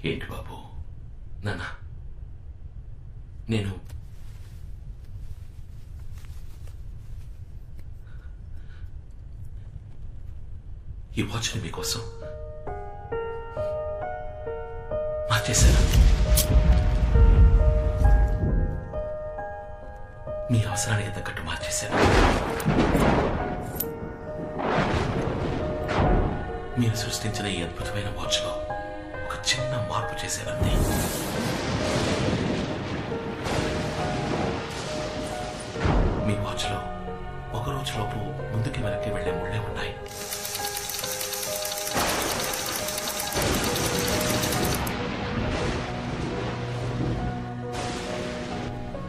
ఏంటి బాబు? నాన్న, నేను ఈ వాచ్ని మీకోసం మార్చేశాను. మీ అవసరానికి తగ్గట్టు మార్చేశాను. మీరు సృష్టించిన ఈ అద్భుతమైన వాచ్లో ఒక చిన్న మార్పు చేశానంతే. మీ వాచ్లో ఒక రోజులోపు ముందుకి వెనక్కి వెళ్లే ముళ్ళే ఉన్నాయి.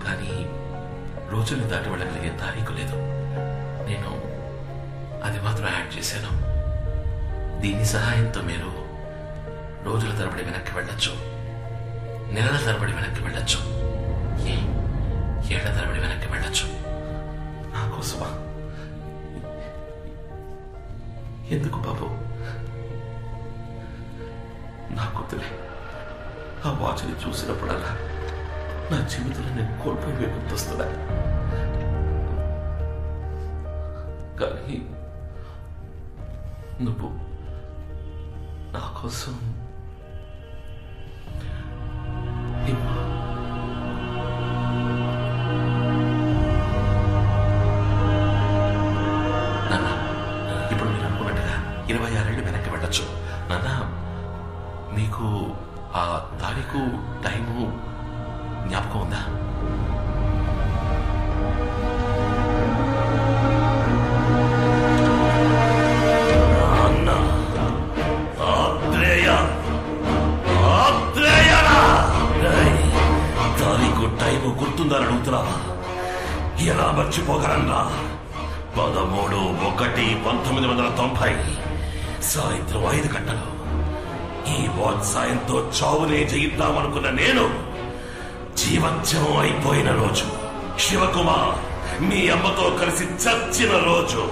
కానీ రోజుల్ని దాటి వెళ్ళగలిగే తారీఖు లేదు. నేను అది మాత్రం యాడ్ చేశాను. దీని సహాయంతో మీరు రోజుల తరబడి వెనక్కి వెళ్ళొచ్చు, నెలల తరబడి వెనక్కి వెళ్ళొచ్చు, ఏళ్ల తరబడి వెనక్కి వెళ్ళొచ్చు. నా కోసమా? ఎందుకు బాబు? నా కూతురే ఆ వాచ్ని చూసినప్పుడల్లా నా జీవితంలో నేను కోల్పోయి గుర్తొస్తున్నా. కానీ నువ్వు నా కోసం నాన్న, ఇప్పుడు మీరు అనుకున్నట్టుగా 26 ఏళ్ళు వెనక్కి వెళ్ళొచ్చు. నాన్న, మీకు ఆ తారీఖు టైము జ్ఞాపకం ఉందా? గుర్తుందని అడుగుతున్నావా? ఎలా మర్చిపోగలన్నా? 13/1/1990 సాయంత్రం 5 గంటలు ఈ వాచ్ సాయంతో చావునే జయిద్దామనుకున్న నేను జీవత్యమం అయిపోయిన రోజు, శివకుమార్ మీ అమ్మతో కలిసి చచ్చిన రోజు,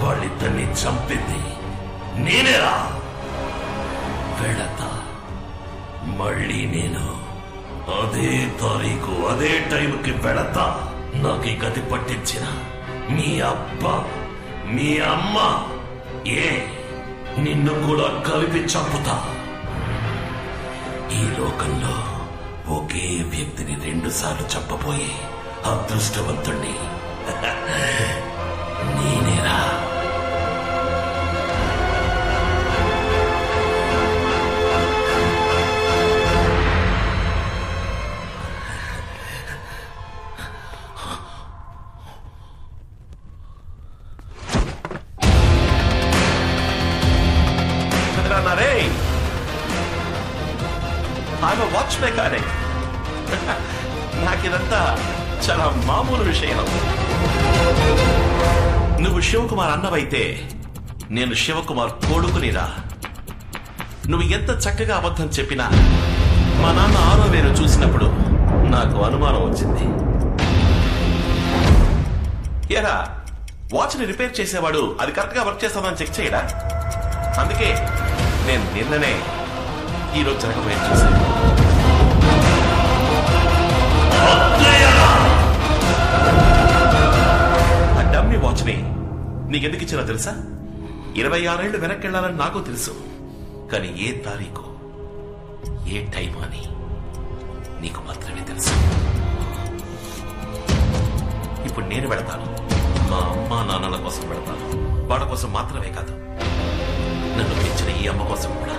వాళ్ళిద్దరిని చంపింది నేనేరా. వెళతా మళ్ళీ నేను అదే తారీఖు అదే టైంకి వెళతా. నాకు ఈ గతి పట్టించిన మీ అబ్బా మీ అమ్మ నిన్ను కూడా కలిపి చంపుతా. ఈ లోకంలో ఒకే వ్యక్తిని 2 సార్లు చంపబోయే అదృష్టవంతుణ్ణి నేనేరా. Watch mechanic. నాకిదంతా చాలా మామూలు విషయం. నువ్వు శివకుమార్ అన్నవైతే నేను శివకుమార్ కొడుకునిరా. నువ్వు ఎంత చక్కగా అబద్ధం చెప్పినా మా నాన్న 6వ వేలు చూసినప్పుడు నాకు అనుమానం వచ్చింది. ఎరా, వాచ్ని రిపేర్ చేసేవాడు అది కరెక్ట్ గా వర్క్ చేస్తామని చెక్ చేయడా? అందుకే నేను నిన్ననే ఈరోజు జరగబోయే చూశాను. ఆ డమ్మీ వాచ్ని నీకెందుకు ఇచ్చినా తెలుసా? 26 ఏళ్ళు వెనక్కి వెళ్ళాలని నాకు తెలుసు. కానీ ఏ తారీఖు ఏ టైం అని నీకు మాత్రమే తెలుసు. ఇప్పుడు నేను వెళతాను. మా అమ్మా నాన్నల కోసం వెళతాను. వాళ్ళ కోసం మాత్రమే కాదు, నన్ను పెంచిన ఈ అమ్మ కోసం కూడా.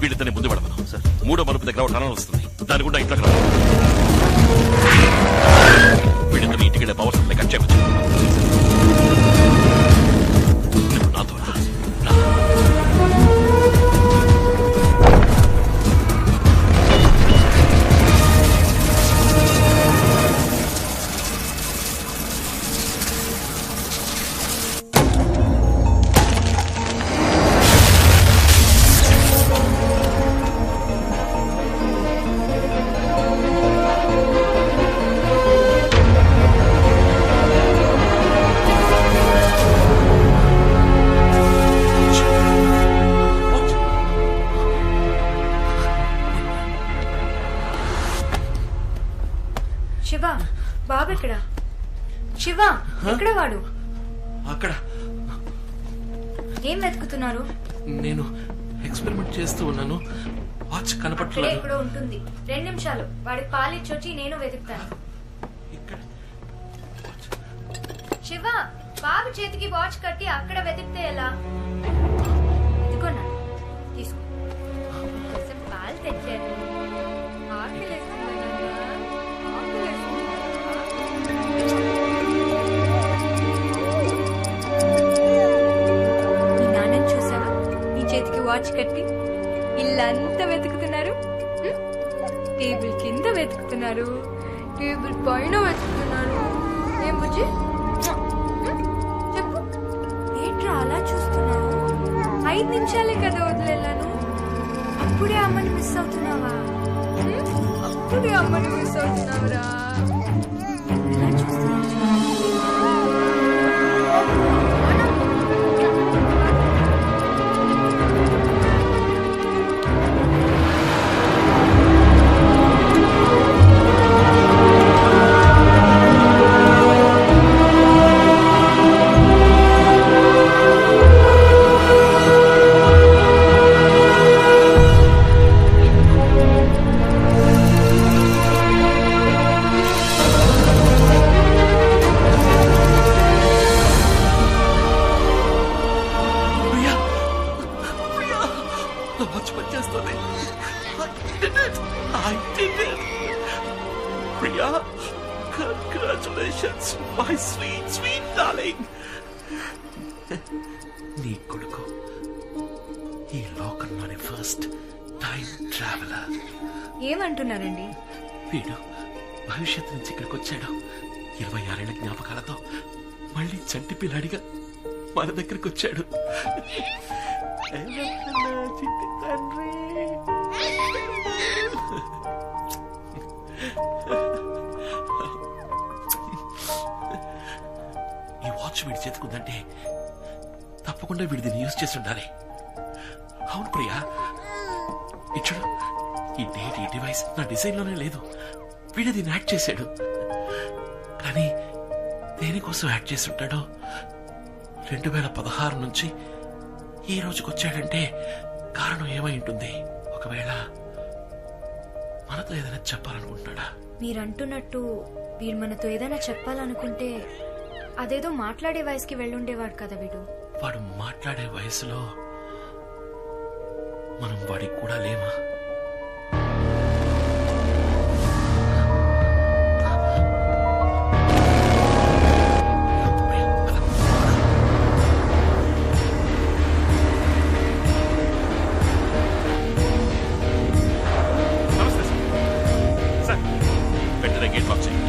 వీళ్ళిద్దరిని ముందు పెడతాను సార్. 3వ మలుపు దగ్గర టనల్ వస్తుంది, దాని కూడా ఇంట్లోకి రా. వీళ్ళిద్దరిని ఇంటికి వెళ్ళే పవర్ సప్లై కట్ చేయవచ్చు. నువ్వు నాతో రా. శివ, బాబు ఎక్కడ? శివ, ఎక్కడ వాడు? అక్కడ ఏం వెతుకుతున్నారు? నేను ఎక్స్పెరిమెంట్ చేస్తూ ఉన్నాను, వాచ్ కనపట్లేదు. ఇక్కడ ఉంటుంది. 2 నిమిషాలు, వాడికి పాలిచ్చొచ్చి నేను వెతుకుతాను. శివ, బాబు చేతికి వాచ్ కట్టి అక్కడ వెతికితే ఎలా? ఇదిగోనా, తీసుకో. పాలు తెచ్చాను. మీ నాన్నని చూసావా? నీ చేతికి వాచ్ కట్టి ఇల్లంతా వెతుకుతున్నారు. టేబుల్ కింద వెతుకుతున్నారు, టేబుల్ పైన వెతుకుతున్నారు. ఏం బుజ్జి, చెప్పు, ఏంట్రా అలా చూస్తున్నావు? 5 నిమిషాలే కదా వదిలేను. అప్పుడే అమ్మని మిస్ అవుతున్నావా? అప్పుడే అమ్మని మిస్ అవుతున్నావురా. ఎలా చూస్తున్నావు? Priya, congratulations, my sweet, sweet darling. నీ కొడుకు ఈ లోకంలోని ఫస్ట్ టైం ట్రావెలర్. ఏమంటున్నారండి? వీడు భవిష్యత్తు నుంచి ఇక్కడికి వచ్చాడు. 26 ఏళ్ల జ్ఞాపకాలతో మళ్ళీ చంటి పిల్లాడిగా మన దగ్గరికి వచ్చాడు. తండ్రి, ఈ వాచ్ వీడి చేతుకుందంటే తప్పకుండా వీడి దీన్ని యూజ్ చేసి ఉండాలి. అవును ప్రియా, ఇచ్చుడు, ఈ డేట్, ఈ డివైస్ నా డిజైన్ లోనే లేదు. వీడు దీన్ని యాడ్ చేశాడు. కానీ దేనికోసం యాడ్ చేసి ఉంటాడో? 2016 నుంచి ఈ రోజుకి వచ్చాడంటే కారణం ఏమై ఉంటుంది? ఒకవేళ మనతో ఏదైనా చెప్పాలనుకుంటున్నాడా? మీరంటున్నట్టు వీడు మనతో ఏదైనా చెప్పాలనుకుంటే అదేదో మాట్లాడే వయసుకి వెళ్ళుండేవాడు కదా వీడు. వాడు మాట్లాడే వయసులో మనం వాడికి కూడా లేమా?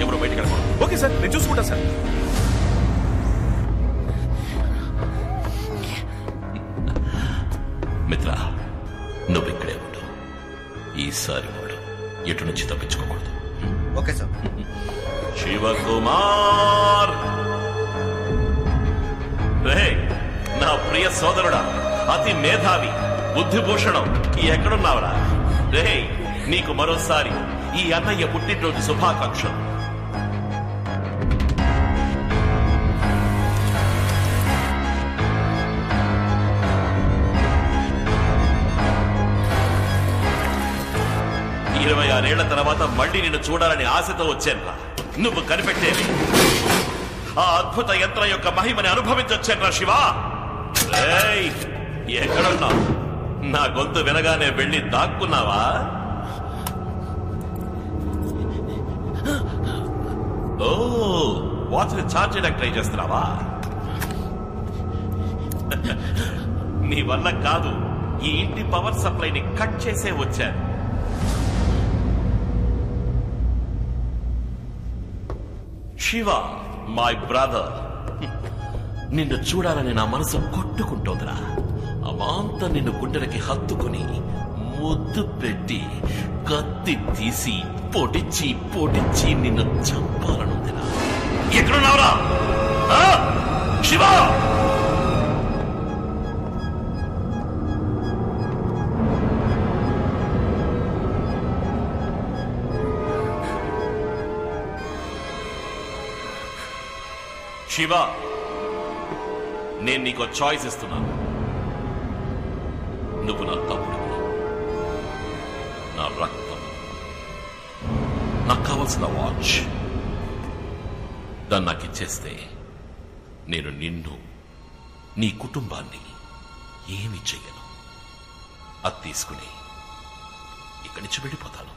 ఎవరు బయటకు వెళ్ళకూడదు. ఓకే సార్, నేను చూసుకుంటా సార్. మిత్ర, నువ్వు ఇక్కడే ఉండు. ఈసారి వాడు ఎటు నుంచి తప్పించుకోకూడదు. Okay sir. శివకుమార్, రే నా ప్రియ సోదరుడా, అతి మేధావి, బుద్ధిభూషణం, ఎక్కడున్నావురా? రే, నీకు మరోసారి ఈ అన్నయ్య పుట్టినరోజు శుభాకాంక్షలు. ఇరవై 26 తర్వాత మళ్ళీ నిన్ను చూడాలని ఆశతో వచ్చానురా. నువ్వు కనిపెట్టేవి ఆ అద్భుత యంత్రం యొక్క మహిమని అనుభవించొచ్చానురా శివ. ఎక్కడున్నావు? నా గొంతు వినగానే వెళ్ళి దాక్కున్నావా? ఓ, వాచ్ని ఛార్జ్ చేయడానికి ట్రై చేస్తున్నావా? నీ వల్ల కాదు, ఈ ఇంటి పవర్ సప్లైని కట్ చేసే వచ్చాను. శివ, మై బ్రదర్, నిన్ను చూడాలని నా మనసు కొట్టుకుంటోందిరా. అమాంత నిన్ను గుండెలకి హత్తుకుని ముద్దు పెట్టి కత్తి తీసి పొడిచి పొడిచి నిన్ను చంపాలనుందిరా. ఎక్కడున్నావురా శివ? శివ, నేను నీకు చాయిస్ ఇస్తున్నాను. నువ్వు నా తమ్ముడు, నా రక్తం, నాకు కావలసిన వాచ్. దాన్ని నాకు ఇచ్చేస్తే నేను నిన్ను, నీ కుటుంబాన్ని ఏమి చెయ్యను. అది తీసుకుని ఇక్కడి నుంచి వెళ్ళిపోతాను.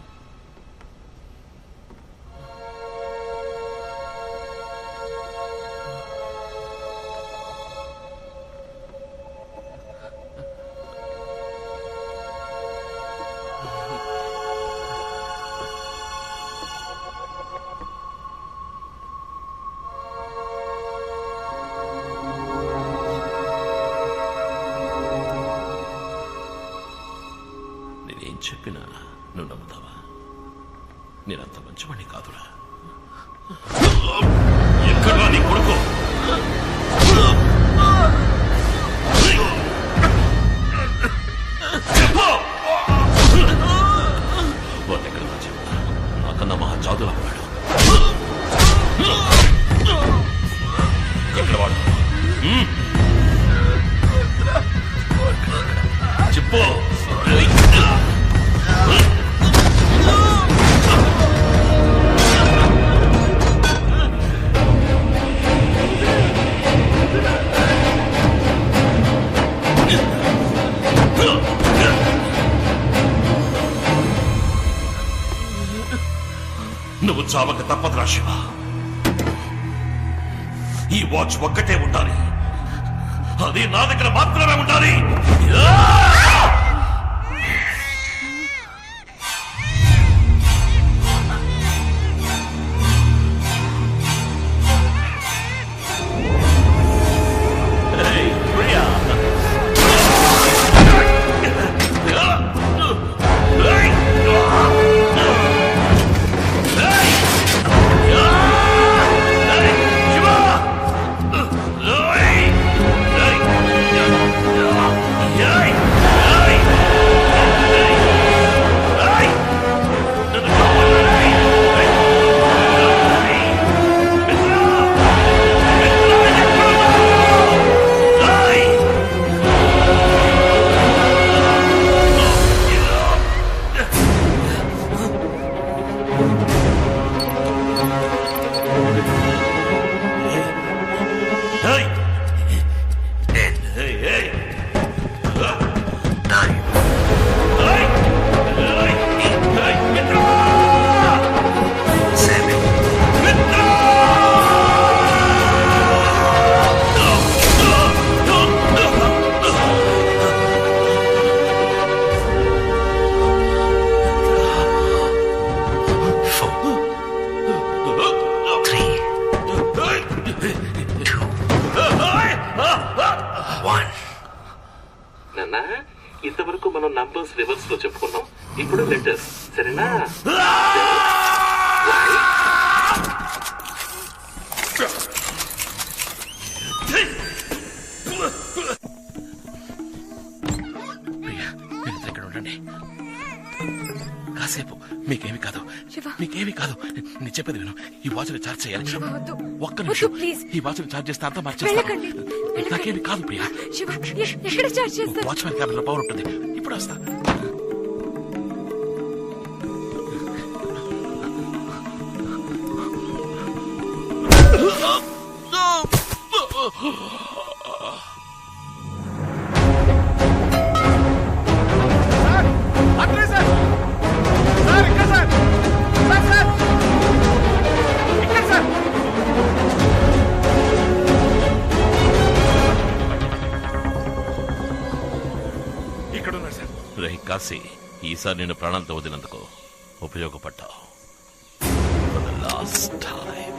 నేనేం చెప్పినా నువ్వు నమ్ముతావా? నేనంత మంచివాణ్ణి కాదురా. ఎక్కడా నీ కొడుకు? వాడెక్కడా చెప్తా? నాకన్నా మహా జాదులా ఉన్నాడు. ఎక్కడ వాడు? చెప్పు. నువ్వు చావక తప్పదురా శివ. ఈ వాచ్ ఒక్కటే ఉండాలి, అది నా దగ్గర మాత్రమే ఉండాలి. ఇంతవరకు మనం నంబర్స్ రివర్స్ లో చెప్పుకున్నాం, ఇప్పుడు లెటర్స్. సరేనా? ఇక్కడ ఉండండి కాసేపు. మీకేమి కాదు, మీకేమి కాదు. నేను చెప్పేది విను. ఈ వాచ్ ని ఛార్జ్ చేయాలి. ఒక్క నిమిషం. ఈ వాచ్ ని ఛార్జ్ చేస్తే అంతా మార్చేస్తాను. నాకేమి కాదు ప్రియా. వాచ్మెన్ క్యాబిన్ లో పవర్ ఉంటుంది. ఇప్పుడు వస్తా. ఉన్నాడు సార్. రే కాశీ, ఈసారి నేను ప్రాణాలతో వదిలినందుకు ఉపయోగపడ్డావు. For the last time.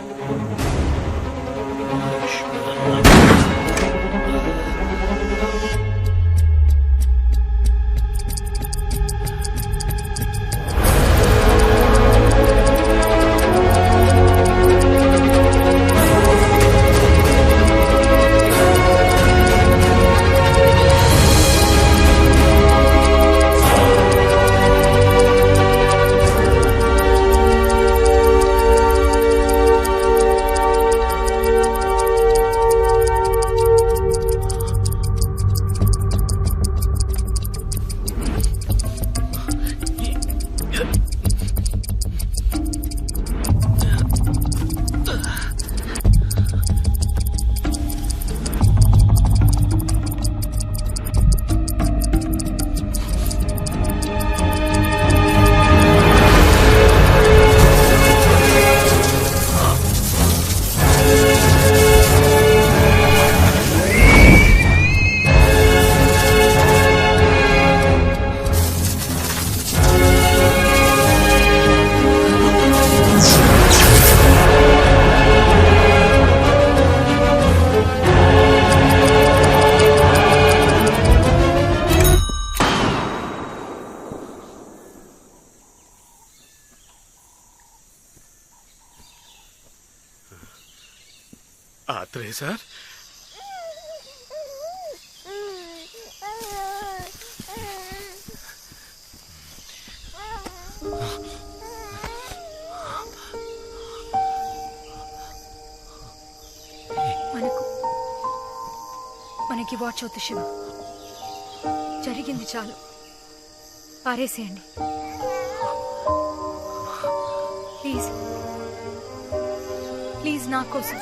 Atreya sir, మనకి వాచ్ అవుతు శివ. జరిగింది చాలు, పారేసేయండి ప్లీజ్. ప్లీజ్ నా కోసం.